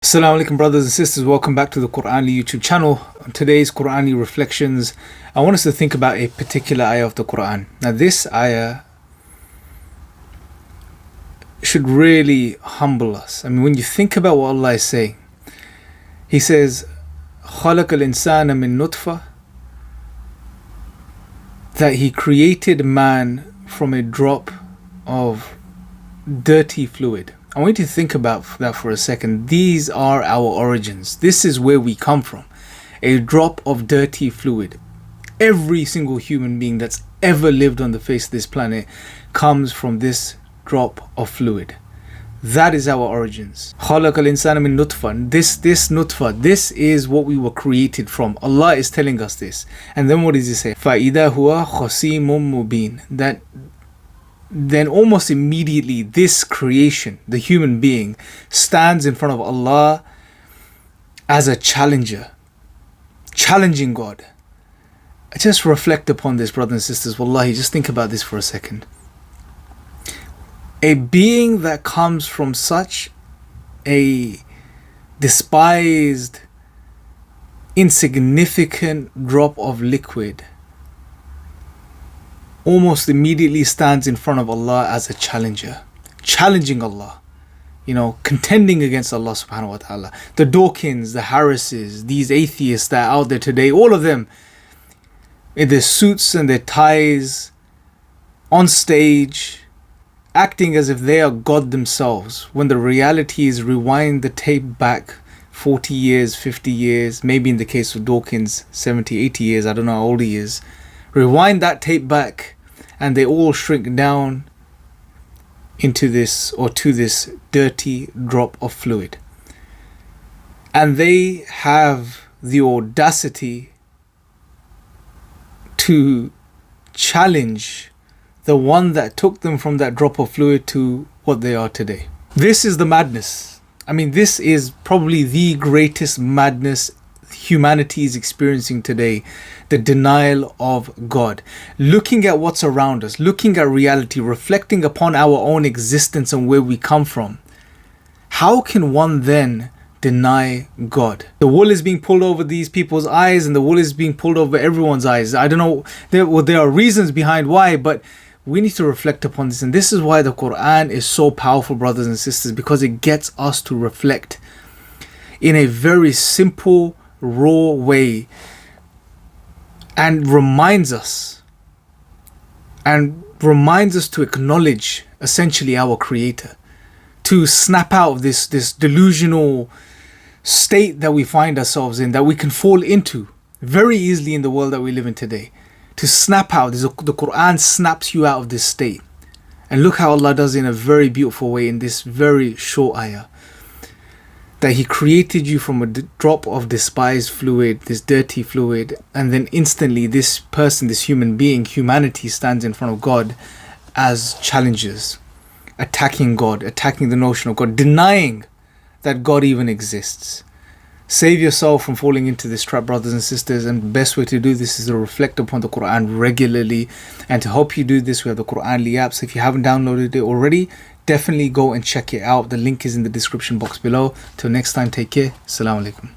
Assalamu alaikum brothers and sisters, welcome back to the Qur'anly YouTube channel. On today's Qur'anly reflections, I want us to think about a particular ayah of the Qur'an. Now this ayah should really humble us. I mean, when you think about what Allah is saying, He says, خَلَقَ الْإِنسَانَ مِن نُطْفَةٍ, that He created man from a drop of dirty fluid. I want you to think about that for a second. These are our origins. This is where we come from. A drop of dirty fluid. Every single human being that's ever lived on the face of this planet comes from this drop of fluid. That is our origins. خَلَقَ الْإِنسَانَ مِن نُطْفَةٍ. This nutfa, this is what we were created from. Allah is telling us this. And then what does He say? فَإِذَا هُوَ خَصِيمٌ مُبِينٌ. That then almost immediately this creation, the human being, stands in front of Allah as a challenger, challenging God. Just reflect upon this, brothers and sisters. Wallahi, just think about this for a second. A being that comes from such a despised, insignificant drop of liquid almost immediately stands in front of Allah as a challenger, challenging Allah, contending against Allah subhanahu wa ta'ala. The Dawkins, the Harrises, these atheists that are out there today, all of them in their suits and their ties, on stage, acting as if they are God themselves, when the reality is, rewind the tape back 40 years, 50 years, maybe in the case of Dawkins, 70, 80 years, I don't know how old he is. Rewind that tape back and they all shrink down into this, or to this dirty drop of fluid. And they have the audacity to challenge the one that took them from that drop of fluid to what they are today. This is the madness. I mean, this is probably the greatest madness humanity is experiencing today. The denial of God. Looking at what's around us, looking at reality, reflecting upon our own existence and where we come from. How can one then deny God? The wool is being pulled over these people's eyes, and the wool is being pulled over everyone's eyes. I don't know, there are reasons behind why, but we need to reflect upon this. And this is why the Quran is so powerful, brothers and sisters, because it gets us to reflect in a very simple, raw way, and reminds us to acknowledge essentially our Creator, to snap out of this delusional state that we find ourselves in, that we can fall into very easily in the world that we live in today. To snap out, the Quran snaps you out of this state. And look how Allah does it in a very beautiful way in this very short ayah. That He created you from a drop of despised fluid, this dirty fluid, and then instantly this person, this human being, humanity, stands in front of God as challengers, attacking God, attacking the notion of God, denying that God even exists. Save yourself from falling into this trap, brothers and sisters, and the best way to do this is to reflect upon the Quran regularly. And to help you do this, we have the Qur'anly app. So if you haven't downloaded it already, definitely go and check it out. The link is in the description box below. Till next time, take care. Assalamu alaikum.